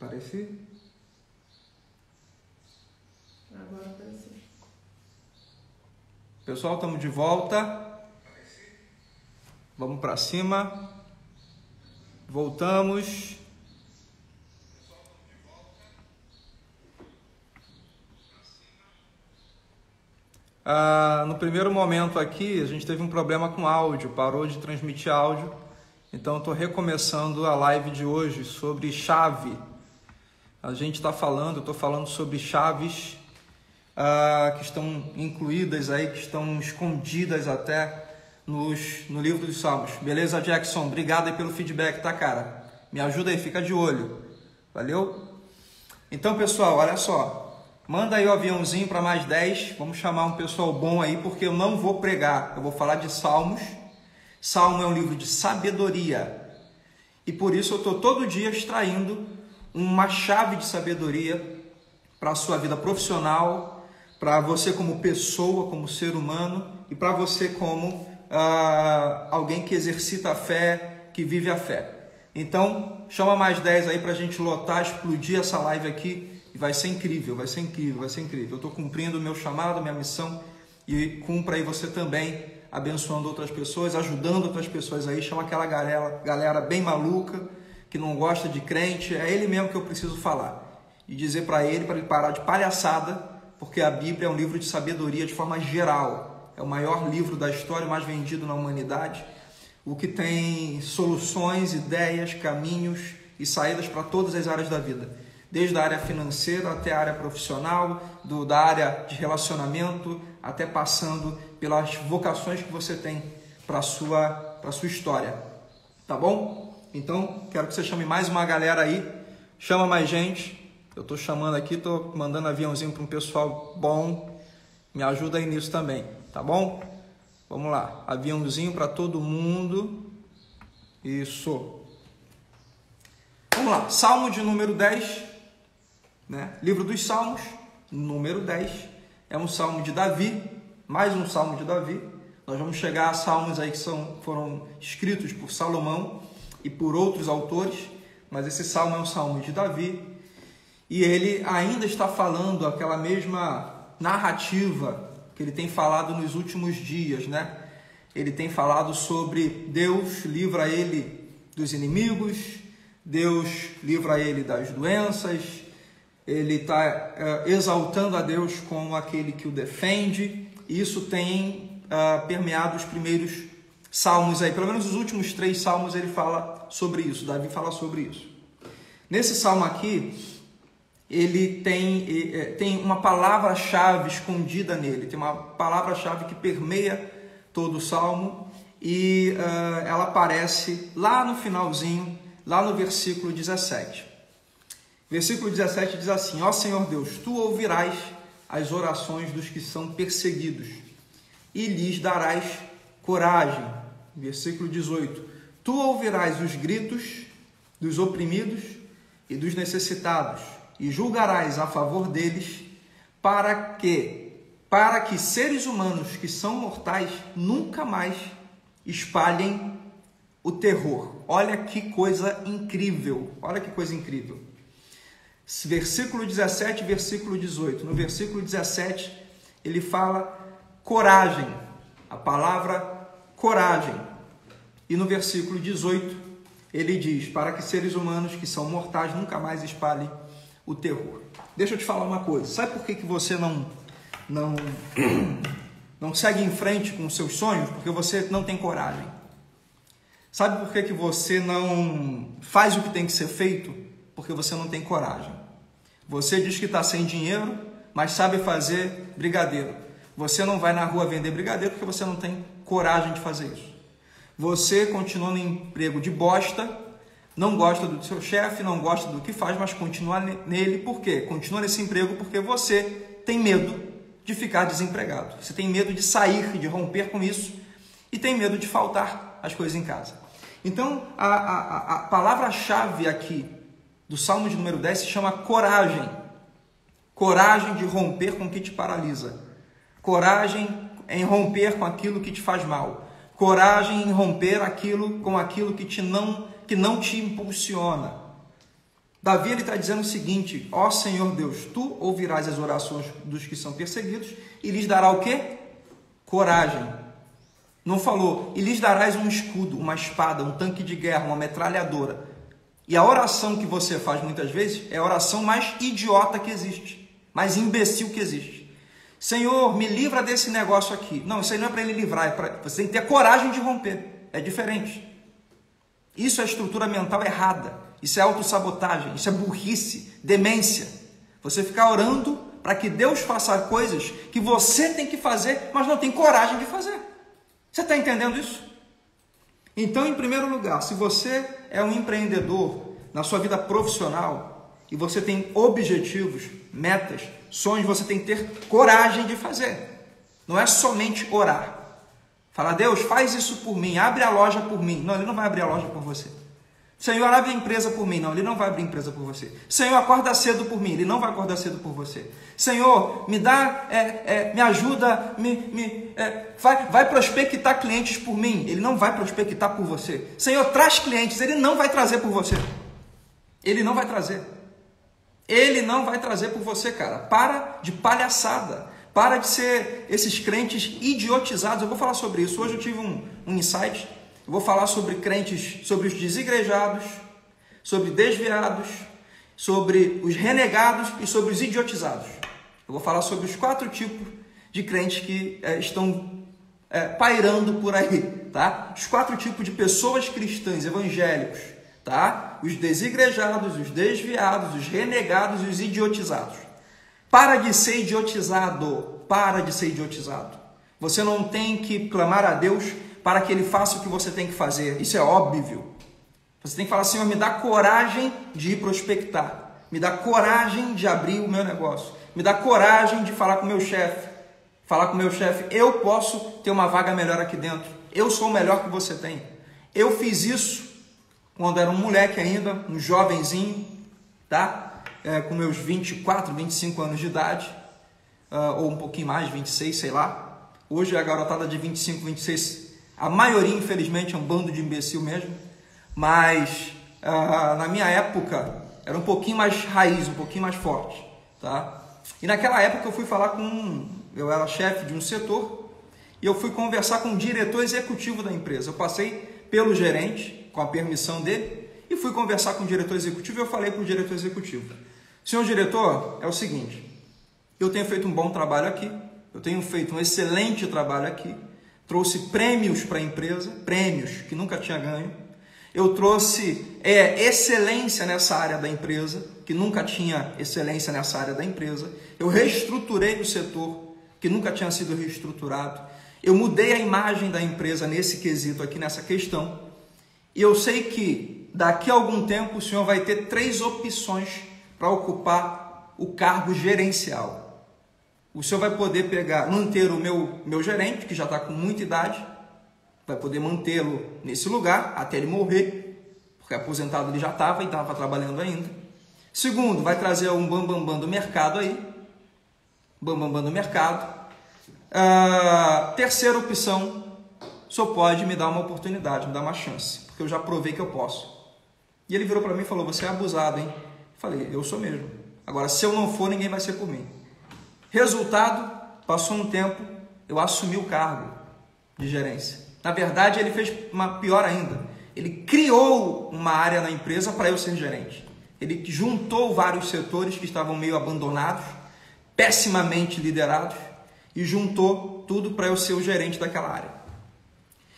Apareci? Agora apareceu. Pessoal, estamos de volta. Vamos para cima. Voltamos. No primeiro momento aqui, a gente teve um problema com áudio, parou de transmitir áudio. Então, estou recomeçando a live de hoje sobre chave. Estou falando sobre chaves que estão incluídas aí, que estão escondidas até no livro dos Salmos. Beleza, Jackson? Obrigado aí pelo feedback, tá, cara? Me ajuda aí, fica de olho. Valeu? Então, pessoal, olha só. Manda aí o aviãozinho para mais 10. Vamos chamar um pessoal bom aí, porque eu não vou pregar. Eu vou falar de Salmos. Salmo é um livro de sabedoria. E por isso eu estou todo dia extraindo uma chave de sabedoria para a sua vida profissional, para você como pessoa, como ser humano, e para você como alguém que exercita a fé, que vive a fé. Então, chama mais 10 aí para a gente lotar, explodir essa live aqui. E vai ser incrível, vai ser incrível, vai ser incrível. Eu estou cumprindo o meu chamado, minha missão, e cumpra aí você também, abençoando outras pessoas, ajudando outras pessoas aí. Chama aquela galera bem maluca, que não gosta de crente. É ele mesmo que eu preciso falar. E dizer para ele parar de palhaçada, porque a Bíblia é um livro de sabedoria de forma geral. É o maior livro da história, mais vendido na humanidade. O que tem soluções, ideias, caminhos e saídas para todas as áreas da vida. Desde a área financeira até a área profissional, da área de relacionamento, até passando pelas vocações que você tem para a sua história. Tá bom? Então, quero que você chame mais uma galera aí. Chama mais gente. Eu estou chamando aqui, estou mandando aviãozinho para um pessoal bom. Me ajuda aí nisso também, tá bom? Vamos lá. Aviãozinho para todo mundo. Isso. Vamos lá. Salmo de número 10. Livro dos Salmos, número 10, é um salmo de Davi, mais um salmo de Davi. Nós vamos chegar a salmos aí que foram escritos por Salomão e por outros autores, mas esse salmo é um salmo de Davi, e ele ainda está falando aquela mesma narrativa que ele tem falado nos últimos dias, Ele tem falado sobre Deus livra ele dos inimigos, Deus livra ele das doenças. Ele está exaltando a Deus como aquele que o defende. E isso tem permeado os primeiros salmos aí. Pelo menos os últimos 3 salmos ele fala sobre isso. Davi fala sobre isso. Nesse salmo aqui, ele tem uma palavra-chave escondida nele. Tem uma palavra-chave que permeia todo o salmo. E ela aparece lá no finalzinho, lá no versículo 17. Versículo 17 diz assim: Ó Senhor Deus, Tu ouvirás as orações dos que são perseguidos e lhes darás coragem. Versículo 18: Tu ouvirás os gritos dos oprimidos e dos necessitados e julgarás a favor deles para que seres humanos que são mortais nunca mais espalhem o terror. Olha que coisa incrível, olha que coisa incrível. Versículo 17 e versículo 18. No versículo 17, ele fala coragem, a palavra coragem. E no versículo 18, ele diz, para que seres humanos que são mortais nunca mais espalhem o terror. Deixa eu te falar uma coisa, sabe por que você não segue em frente com os seus sonhos? Porque você não tem coragem. Sabe por que você não faz o que tem que ser feito? Porque você não tem coragem. Você diz que está sem dinheiro, mas sabe fazer brigadeiro. Você não vai na rua vender brigadeiro porque você não tem coragem de fazer isso. Você continua no emprego de bosta, não gosta do seu chefe, não gosta do que faz, mas continua nele. Por quê? Continua nesse emprego porque você tem medo de ficar desempregado. Você tem medo de sair, de romper com isso e tem medo de faltar as coisas em casa. Então, a palavra-chave aqui do Salmo de número 10 se chama coragem. Coragem de romper com o que te paralisa. Coragem em romper com aquilo que te faz mal. Coragem em romper com aquilo que não te impulsiona. Davi ele está dizendo o seguinte: ó Senhor Deus, tu ouvirás as orações dos que são perseguidos e lhes dará o quê? Coragem. Não falou, e lhes darás um escudo, uma espada, um tanque de guerra, uma metralhadora. E a oração que você faz muitas vezes é a oração mais idiota que existe, mais imbecil que existe. Senhor, me livra desse negócio aqui. Não, isso aí não é para ele livrar, você tem que ter coragem de romper. É diferente. Isso é estrutura mental errada. Isso é autossabotagem, isso é burrice, demência. Você ficar orando para que Deus faça coisas que você tem que fazer, mas não tem coragem de fazer. Você está entendendo isso? Então, em primeiro lugar, se você é um empreendedor na sua vida profissional e você tem objetivos, metas, sonhos, você tem que ter coragem de fazer. Não é somente orar. Falar, Deus, faz isso por mim, abre a loja por mim. Não, Ele não vai abrir a loja por você. Senhor, abre a empresa por mim. Não, Ele não vai abrir a empresa por você. Senhor, acorda cedo por mim. Ele não vai acordar cedo por você. Senhor, me dá, me ajuda, vai prospectar clientes por mim. Ele não vai prospectar por você. Senhor, traz clientes. Ele não vai trazer por você. Ele não vai trazer. Ele não vai trazer por você, cara. Para de palhaçada. Para de ser esses crentes idiotizados. Eu vou falar sobre isso. Hoje eu tive um insight. Eu vou falar sobre crentes, sobre os desigrejados, sobre desviados, sobre os renegados e sobre os idiotizados. Eu vou falar sobre os 4 tipos de crentes que estão pairando por aí, tá? Os 4 tipos de pessoas cristãs, evangélicos, tá? Os desigrejados, os desviados, os renegados e os idiotizados. Para de ser idiotizado, para de ser idiotizado. Você não tem que clamar a Deus para que Ele faça o que você tem que fazer. Isso é óbvio. Você tem que falar, Senhor, me dá coragem de ir prospectar. Me dá coragem de abrir o meu negócio. Me dá coragem de falar com o meu chefe. Falar com o meu chefe, eu posso ter uma vaga melhor aqui dentro. Eu sou o melhor que você tem. Eu fiz isso quando era um moleque ainda, um jovenzinho, tá? Com meus 24, 25 anos de idade. Ou um pouquinho mais, 26, sei lá. Hoje a garotada de 25, 26... A maioria, infelizmente, é um bando de imbecil mesmo, mas na minha época era um pouquinho mais raiz, um pouquinho mais forte, tá? E naquela época eu fui falar eu era chefe de um setor e eu fui conversar com o diretor executivo da empresa. Eu passei pelo gerente, com a permissão dele, e fui conversar com o diretor executivo e eu falei para o diretor executivo, senhor diretor, é o seguinte, eu tenho feito um bom trabalho aqui, eu tenho feito um excelente trabalho aqui, trouxe prêmios para a empresa, prêmios que nunca tinha ganho. Eu trouxe excelência nessa área da empresa, que nunca tinha excelência nessa área da empresa. Eu reestruturei o setor, que nunca tinha sido reestruturado. Eu mudei a imagem da empresa nesse quesito aqui, nessa questão. E eu sei que daqui a algum tempo o senhor vai ter 3 opções para ocupar o cargo gerencial. O senhor vai poder manter o meu gerente, que já está com muita idade, vai poder mantê-lo nesse lugar até ele morrer, porque aposentado ele já estava e estava trabalhando ainda. Segundo, vai trazer um bambambam do mercado aí, bambambam do mercado. Terceira opção, o senhor pode me dar uma oportunidade, me dar uma chance, porque eu já provei que eu posso. E ele virou para mim e falou, você é abusado, hein? Eu falei, eu sou mesmo. Agora, se eu não for, ninguém vai ser por mim. Resultado, passou um tempo, eu assumi o cargo de gerência. Na verdade, ele fez uma pior ainda. Ele criou uma área na empresa para eu ser gerente. Ele juntou vários setores que estavam meio abandonados, pessimamente liderados, e juntou tudo para eu ser o gerente daquela área.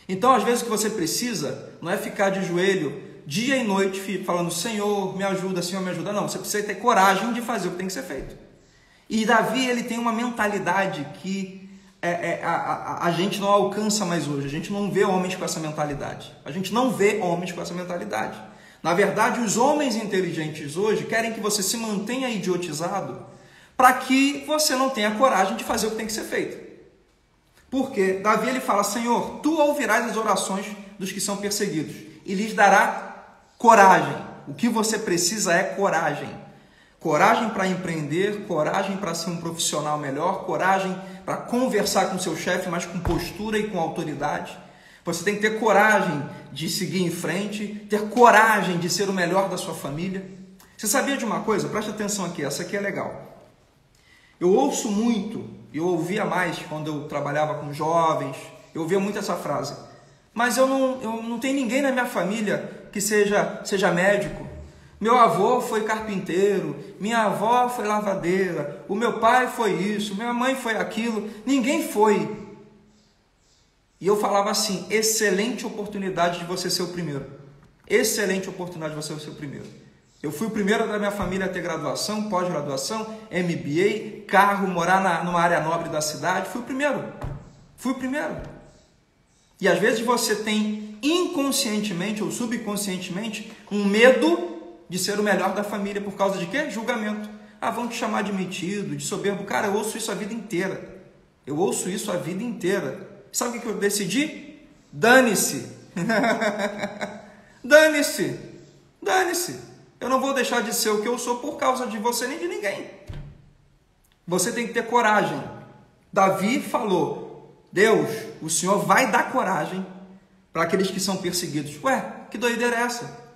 Então, às vezes, o que você precisa não é ficar de joelho dia e noite falando, Senhor, me ajuda, Senhor, me ajuda. Não, você precisa ter coragem de fazer o que tem que ser feito. E Davi, ele tem uma mentalidade que a gente não alcança mais hoje. A gente não vê homens com essa mentalidade. A gente não vê homens com essa mentalidade. Na verdade, os homens inteligentes hoje querem que você se mantenha idiotizado para que você não tenha coragem de fazer o que tem que ser feito. Porque Davi, ele fala, Senhor, tu ouvirás as orações dos que são perseguidos e lhes dará coragem. O que você precisa é coragem. Coragem para empreender, coragem para ser um profissional melhor, coragem para conversar com seu chefe, mas com postura e com autoridade. Você tem que ter coragem de seguir em frente, ter coragem de ser o melhor da sua família, Você sabia de uma coisa? Preste atenção aqui, essa aqui é legal. Eu ouço muito, eu ouvia mais quando eu trabalhava com jovens, eu ouvia muito essa frase. Mas eu não tenho ninguém na minha família que seja médico. Meu avô foi carpinteiro, minha avó foi lavadeira, o meu pai foi isso, minha mãe foi aquilo, ninguém foi. E eu falava assim, excelente oportunidade de você ser o primeiro. Excelente oportunidade de você ser o primeiro. Eu fui o primeiro da minha família a ter graduação, pós-graduação, MBA, carro, morar numa área nobre da cidade. Fui o primeiro. Fui o primeiro. E às vezes você tem inconscientemente ou subconscientemente um medo de ser o melhor da família por causa de quê? Julgamento. Ah, vão te chamar de metido, de soberbo. Cara, eu ouço isso a vida inteira. Eu ouço isso a vida inteira. Sabe o que eu decidi? Dane-se. Dane-se. Dane-se. Eu não vou deixar de ser o que eu sou por causa de você nem de ninguém. Você tem que ter coragem. Davi falou, Deus, o Senhor vai dar coragem para aqueles que são perseguidos. Ué, que doideira é essa?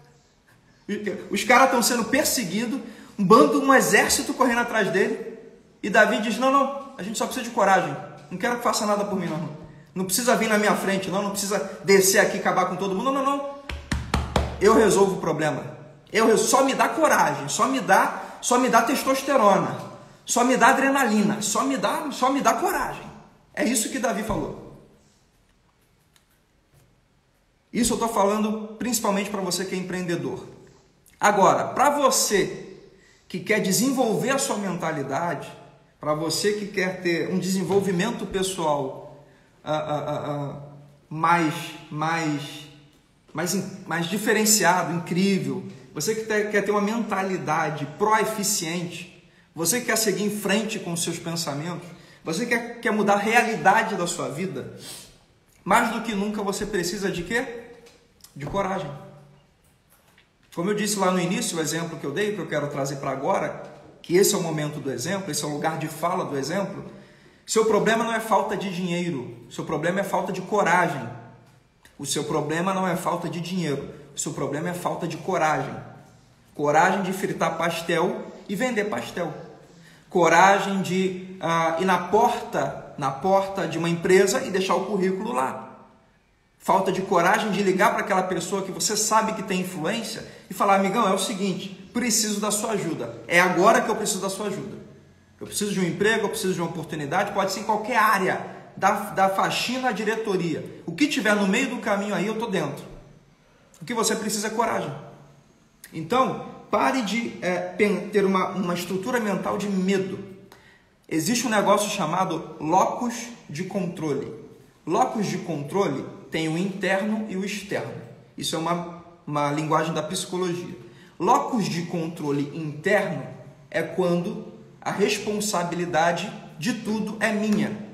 Os caras estão sendo perseguidos, um exército correndo atrás dele, e Davi diz, não, a gente só precisa de coragem, não quero que faça nada por mim, não precisa vir na minha frente, não precisa descer aqui e acabar com todo mundo, não, eu resolvo o problema, só me dá coragem, só me dá testosterona, só me dá adrenalina, só me dá coragem. É isso que Davi falou. Isso eu estou falando principalmente para você que é empreendedor. Agora, para você que quer desenvolver a sua mentalidade, para você que quer ter um desenvolvimento pessoal mais diferenciado, incrível, você que quer ter uma mentalidade pró-eficiente, você que quer seguir em frente com os seus pensamentos, você quer mudar a realidade da sua vida, mais do que nunca você precisa de quê? De coragem. Como eu disse lá no início, o exemplo que eu dei, que eu quero trazer para agora, que esse é o momento do exemplo, esse é o lugar de fala do exemplo, seu problema não é falta de dinheiro, seu problema é falta de coragem. O seu problema não é falta de dinheiro, o seu problema é falta de coragem. Coragem de fritar pastel e vender pastel. Coragem de ir na porta de uma empresa e deixar o currículo lá. Falta de coragem de ligar para aquela pessoa que você sabe que tem influência e falar, amigão, é o seguinte, preciso da sua ajuda. É agora que eu preciso da sua ajuda. Eu preciso de um emprego, eu preciso de uma oportunidade, pode ser em qualquer área, da faxina à diretoria. O que tiver no meio do caminho aí, eu estou dentro. O que você precisa é coragem. Então, pare de ter uma estrutura mental de medo. Existe um negócio chamado locus de controle. Locus de controle tem o interno e o externo. Isso é uma linguagem da psicologia. Locus de controle interno é quando a responsabilidade de tudo é minha.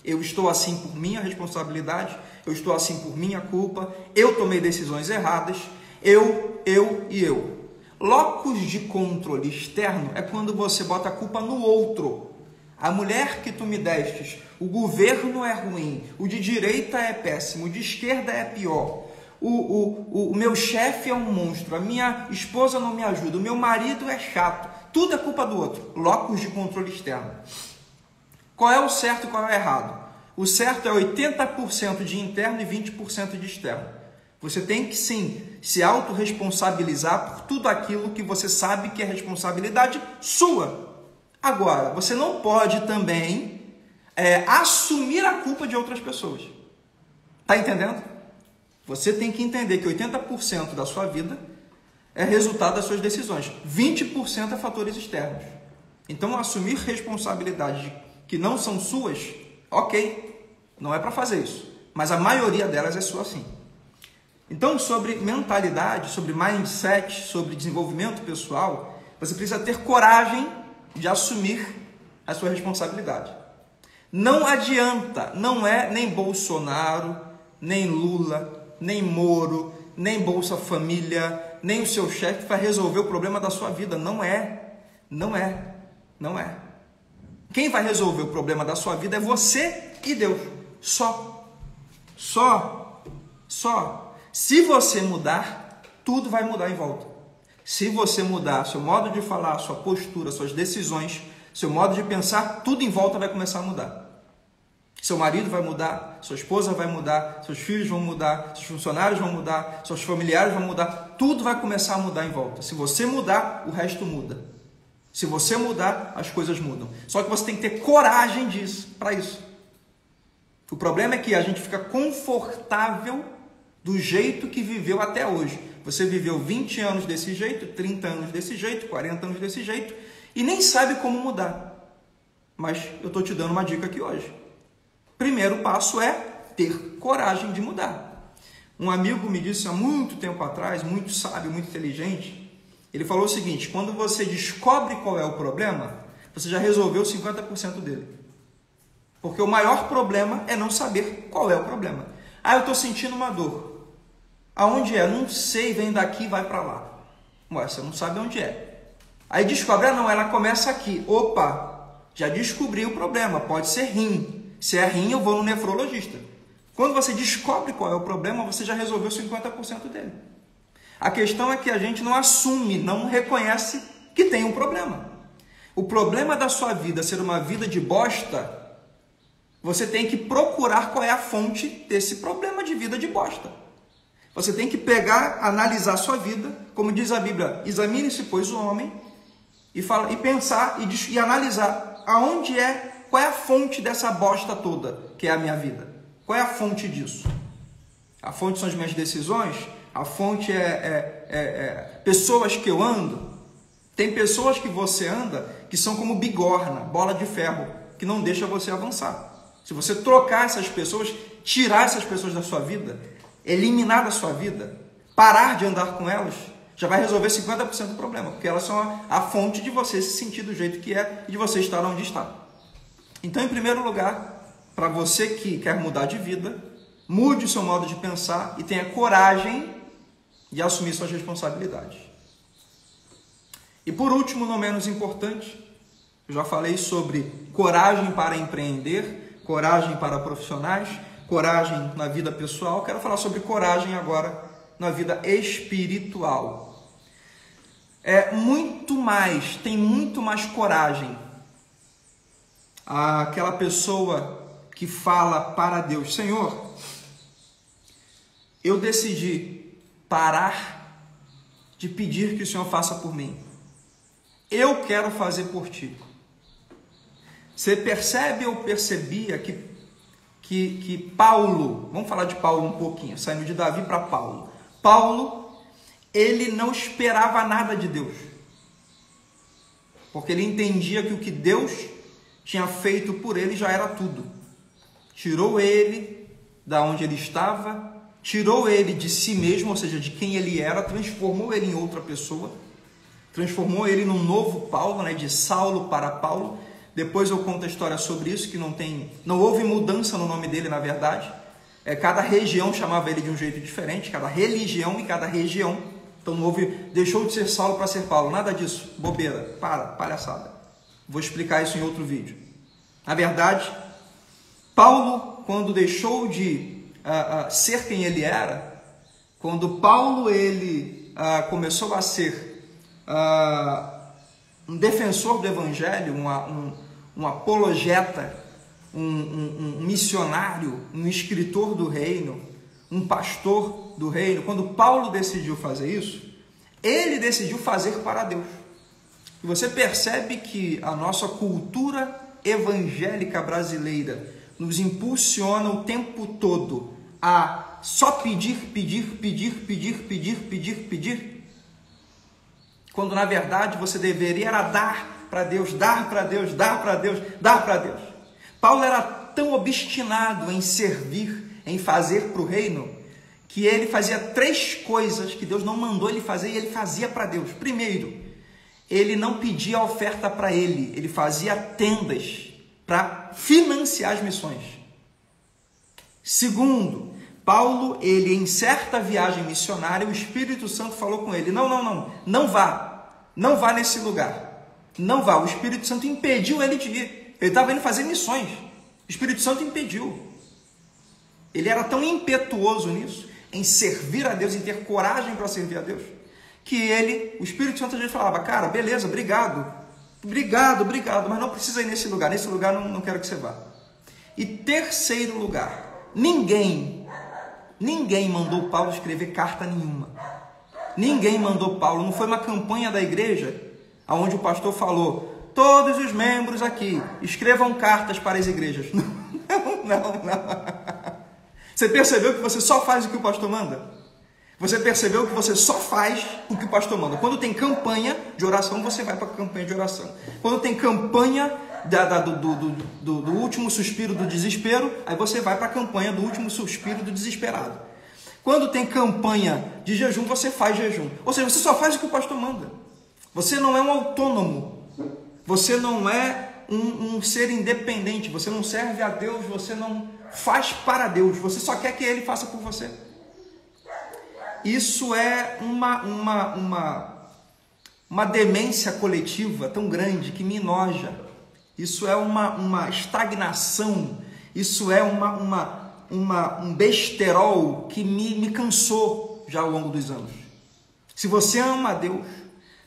Eu estou assim por minha responsabilidade, eu estou assim por minha culpa, eu tomei decisões erradas, eu. Locus de controle externo é quando você bota a culpa no outro. A mulher que tu me destes, o governo é ruim, o de direita é péssimo, o de esquerda é pior, o meu chefe é um monstro, a minha esposa não me ajuda, o meu marido é chato, tudo é culpa do outro. Locus de controle externo. Qual é o certo e qual é o errado? O certo é 80% de interno e 20% de externo. Você tem que sim se autorresponsabilizar por tudo aquilo que você sabe que é responsabilidade sua. Agora, você não pode também assumir a culpa de outras pessoas. Está entendendo? Você tem que entender que 80% da sua vida é resultado das suas decisões. 20% é fatores externos. Então, assumir responsabilidades que não são suas, ok, não é para fazer isso. Mas a maioria delas é sua sim. Então, sobre mentalidade, sobre mindset, sobre desenvolvimento pessoal, você precisa ter coragem de assumir a sua responsabilidade. Não adianta, não é nem Bolsonaro, nem Lula, nem Moro, nem Bolsa Família, nem o seu chefe que vai resolver o problema da sua vida. Não é. Quem vai resolver o problema da sua vida é você e Deus. Só. Se você mudar, tudo vai mudar em volta. Se você mudar seu modo de falar, sua postura, suas decisões, seu modo de pensar, tudo em volta vai começar a mudar. Seu marido vai mudar, sua esposa vai mudar, seus filhos vão mudar, seus funcionários vão mudar, seus familiares vão mudar, tudo vai começar a mudar em volta. Se você mudar, o resto muda. Se você mudar, as coisas mudam. Só que você tem que ter coragem para isso. O problema é que a gente fica confortável do jeito que viveu até hoje. Você viveu 20 anos desse jeito, 30 anos desse jeito, 40 anos desse jeito e nem sabe como mudar. Mas eu estou te dando uma dica aqui hoje. Primeiro passo é ter coragem de mudar. Um amigo me disse há muito tempo atrás, muito sábio, muito inteligente, ele falou o seguinte: quando você descobre qual é o problema, você já resolveu 50% dele. Porque o maior problema é não saber qual é o problema. Ah, eu estou sentindo uma dor. Aonde é? Não sei, vem daqui e vai para lá. Ué, você não sabe onde é. Aí descobre, não, ela começa aqui. Opa, já descobri o problema, pode ser rim. Se é rim, eu vou no nefrologista. Quando você descobre qual é o problema, você já resolveu 50% dele. A questão é que a gente não assume, não reconhece que tem um problema. O problema da sua vida ser uma vida de bosta, você tem que procurar qual é a fonte desse problema de vida de bosta. Você tem que pegar, analisar a sua vida, como diz a Bíblia, examine-se, pois, o homem, e pensar e analisar aonde é, qual é a fonte dessa bosta toda, que é a minha vida. Qual é a fonte disso? A fonte são as minhas decisões? A fonte é pessoas que eu ando? Tem pessoas que você anda que são como bigorna, bola de ferro, que não deixa você avançar. Se você trocar essas pessoas, tirar essas pessoas da sua vida, eliminar da sua vida, parar de andar com elas, já vai resolver 50% do problema, porque elas são a fonte de você se sentir do jeito que é e de você estar onde está. Então, em primeiro lugar, para você que quer mudar de vida, mude o seu modo de pensar e tenha coragem de assumir suas responsabilidades. E por último, não menos importante, eu já falei sobre coragem para empreender, coragem para profissionais, coragem na vida pessoal. Quero falar sobre coragem agora na vida espiritual. Tem muito mais coragem aquela pessoa que fala para Deus: Senhor, eu decidi parar de pedir que o Senhor faça por mim. Eu quero fazer por ti. Você percebe ou percebia que Paulo, vamos falar de Paulo um pouquinho, saindo de Davi para Paulo. Paulo, ele não esperava nada de Deus, porque ele entendia que o que Deus tinha feito por ele já era tudo. Tirou ele da onde ele estava, tirou ele de si mesmo, ou seja, de quem ele era, transformou ele em outra pessoa, transformou ele num novo Paulo, né, de Saulo para Paulo. Depois eu conto a história sobre isso, que não houve mudança no nome dele, na verdade. Cada região chamava ele de um jeito diferente, cada religião e cada região. Então não houve, deixou de ser Saulo para ser Paulo, nada disso, bobeira, palhaçada. Vou explicar isso em outro vídeo. Na verdade, Paulo, quando deixou de ser quem ele era, quando Paulo ele começou a ser um defensor do evangelho, um apologeta, um missionário, um escritor do reino, um pastor do reino, quando Paulo decidiu fazer isso, ele decidiu fazer para Deus. E você percebe que a nossa cultura evangélica brasileira nos impulsiona o tempo todo a só pedir, quando na verdade você deveria era dar para Deus, dar para Deus, dar para Deus, dar para Deus. Paulo era tão obstinado em servir, em fazer para o reino, que ele fazia 3 coisas que Deus não mandou ele fazer e ele fazia para Deus. Primeiro, ele não pedia oferta para ele fazia tendas para financiar as missões. Segundo, Paulo, ele em certa viagem missionária, o Espírito Santo falou com ele: não vá nesse lugar, não vá. O Espírito Santo impediu ele de ir, ele estava indo fazer missões, o Espírito Santo impediu. Ele era tão impetuoso nisso, em servir a Deus, em ter coragem para servir a Deus, que o Espírito Santo às vezes falava, cara, beleza, obrigado, mas não precisa ir nesse lugar não quero que você vá. E terceiro lugar, ninguém mandou Paulo escrever carta nenhuma. Ninguém mandou Paulo, não foi uma campanha da igreja, onde o pastor falou, todos os membros aqui, escrevam cartas para as igrejas. Não. Você percebeu que você só faz o que o pastor manda? Você percebeu que você só faz o que o pastor manda? Quando tem campanha de oração, você vai para a campanha de oração. Quando tem campanha do último suspiro do desespero, aí você vai para a campanha do último suspiro do desesperado. Quando tem campanha de jejum, você faz jejum. Ou seja, você só faz o que o pastor manda. Você não é um autônomo. Você não é um ser independente. Você não serve a Deus. Você não faz para Deus. Você só quer que Ele faça por você. Isso é uma demência coletiva tão grande que me enoja. Isso é uma estagnação. Isso é um besterol que me cansou já ao longo dos anos. Se você ama a Deus,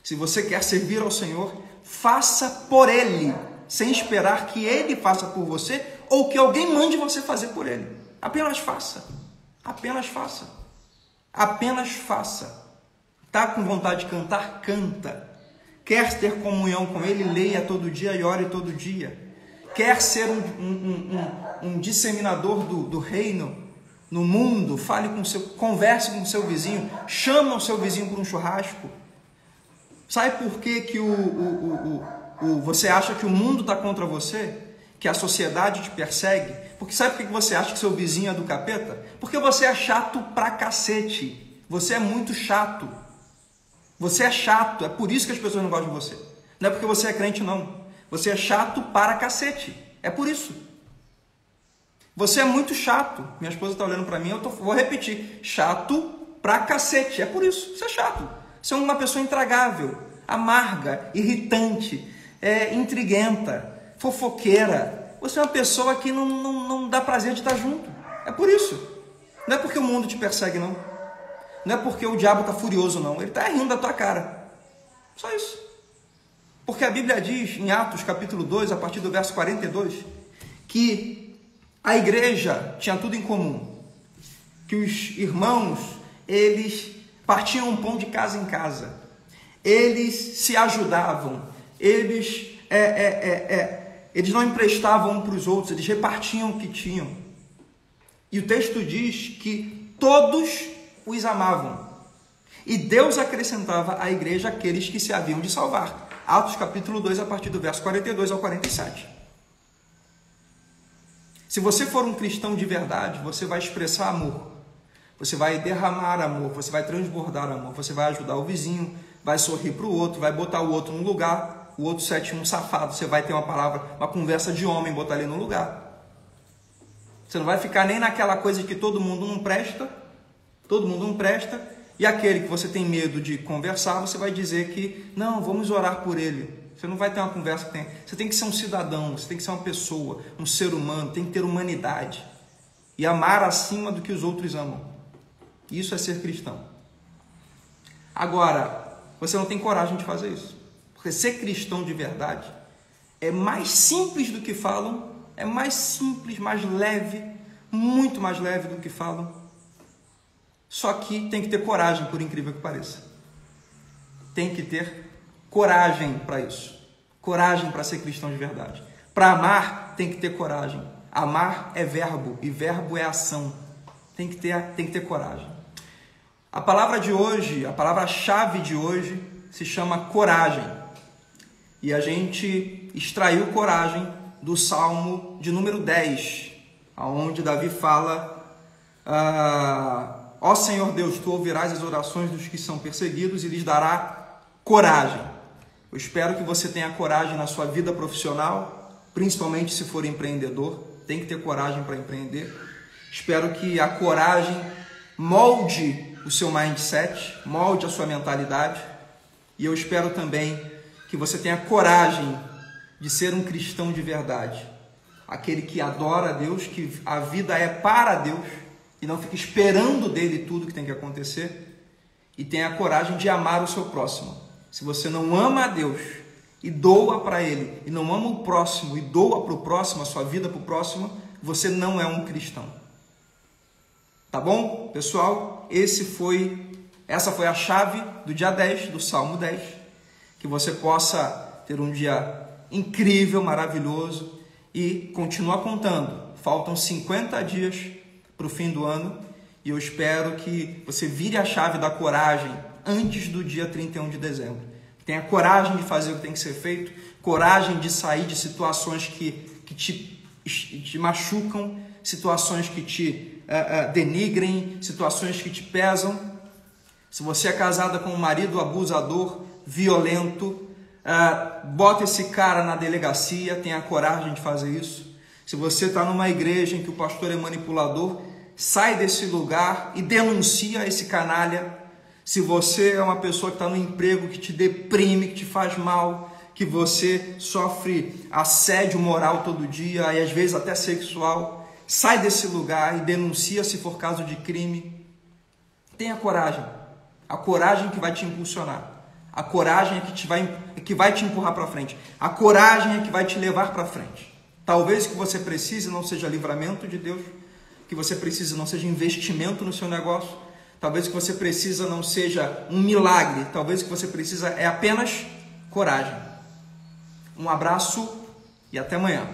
se você quer servir ao Senhor, faça por Ele, sem esperar que Ele faça por você ou que alguém mande você fazer por Ele. Apenas faça. Apenas faça. Apenas faça. Está com vontade de cantar? Canta. Quer ter comunhão com Ele? Leia todo dia e ore todo dia. Quer ser um disseminador do reino no mundo? Converse com o seu vizinho. Chama o seu vizinho para um churrasco. Sabe por que você acha que o mundo está contra você? Que a sociedade te persegue? Porque sabe por que você acha que seu vizinho é do capeta? Porque você é chato pra cacete. Você é muito chato. Você é chato. É por isso que as pessoas não gostam de você. Não é porque você é crente, não. Você é chato para cacete. É por isso. Você é muito chato. Minha esposa está olhando para mim, vou repetir. Chato pra cacete. É por isso. Você é chato. Você é uma pessoa intragável, amarga, irritante, intriguenta, fofoqueira. Você é uma pessoa que não dá prazer de estar junto. É por isso. Não é porque o mundo te persegue, não. Não é porque o diabo está furioso, não. Ele está rindo da tua cara. Só isso. Porque a Bíblia diz, em Atos capítulo 2, a partir do verso 42, que a igreja tinha tudo em comum. Que os irmãos, eles partiam um pão de casa em casa. Eles se ajudavam. Eles não emprestavam um para os outros. Eles repartiam o que tinham. E o texto diz que todos os amavam. E Deus acrescentava à igreja aqueles que se haviam de salvar. Atos capítulo 2, a partir do verso 42 ao 47. Se você for um cristão de verdade, você vai expressar amor. Você vai derramar amor, você vai transbordar amor, você vai ajudar o vizinho, vai sorrir para o outro, vai botar o outro no lugar, o outro sétimo um você vai ter uma palavra, uma conversa de homem, botar ele no lugar. Você não vai ficar nem naquela coisa de que todo mundo não presta, e aquele que você tem medo de conversar, você vai dizer que, não, vamos orar por ele. Você não vai ter uma conversa que tem. Você tem que ser um cidadão, você tem que ser uma pessoa, um ser humano, tem que ter humanidade. E amar acima do que os outros amam. Isso é ser cristão. Agora, você não tem coragem de fazer isso. Porque ser cristão de verdade é mais simples do que falam, é mais simples, mais leve, muito mais leve do que falam. Só que tem que ter coragem, por incrível que pareça. Tem que ter coragem para isso. Coragem para ser cristão de verdade. Para amar, tem que ter coragem. Amar é verbo, e verbo é ação. Tem que ter coragem. A palavra de hoje, a palavra-chave de hoje, se chama coragem. E a gente extraiu coragem do Salmo de número 10, onde Davi fala: ó Senhor Deus, Tu ouvirás as orações dos que são perseguidos e lhes dará coragem. Eu espero que você tenha coragem na sua vida profissional, principalmente se for empreendedor. Tem que ter coragem para empreender. Espero que a coragem molde o seu mindset, molde a sua mentalidade. E eu espero também que você tenha coragem de ser um cristão de verdade. Aquele que adora a Deus, que a vida é para Deus e não fica esperando dele tudo que tem que acontecer. e tenha a coragem de amar o seu próximo. Se você não ama a Deus e doa para Ele, e não ama o próximo e doa para o próximo, a sua vida para o próximo, você não é um cristão. Tá bom, pessoal? Essa foi a chave do dia 10, do Salmo 10. Que você possa ter um dia incrível, maravilhoso e continuar contando. Faltam 50 dias para o fim do ano e eu espero que você vire a chave da coragem antes do dia 31 de dezembro. Tenha coragem de fazer o que tem que ser feito, coragem de sair de situações que te machucam, situações que te denigrem, situações que te pesam. Se você é casada com um marido abusador, violento, bota esse cara na delegacia, tenha coragem de fazer isso. Se você está numa igreja em que o pastor é manipulador, sai desse lugar e denuncia esse canalha. Se você é uma pessoa que está no emprego que te deprime, que te faz mal, que você sofre assédio moral todo dia e às vezes até sexual, sai desse lugar e denuncia se for caso de crime. Tenha coragem. A coragem que vai te impulsionar. A coragem é que vai te empurrar para frente. A coragem é que vai te levar para frente. Talvez o que você precise não seja livramento de Deus, o que você precisa não seja investimento no seu negócio, talvez o que você precisa não seja um milagre, talvez o que você precisa é apenas coragem. Um abraço e até amanhã.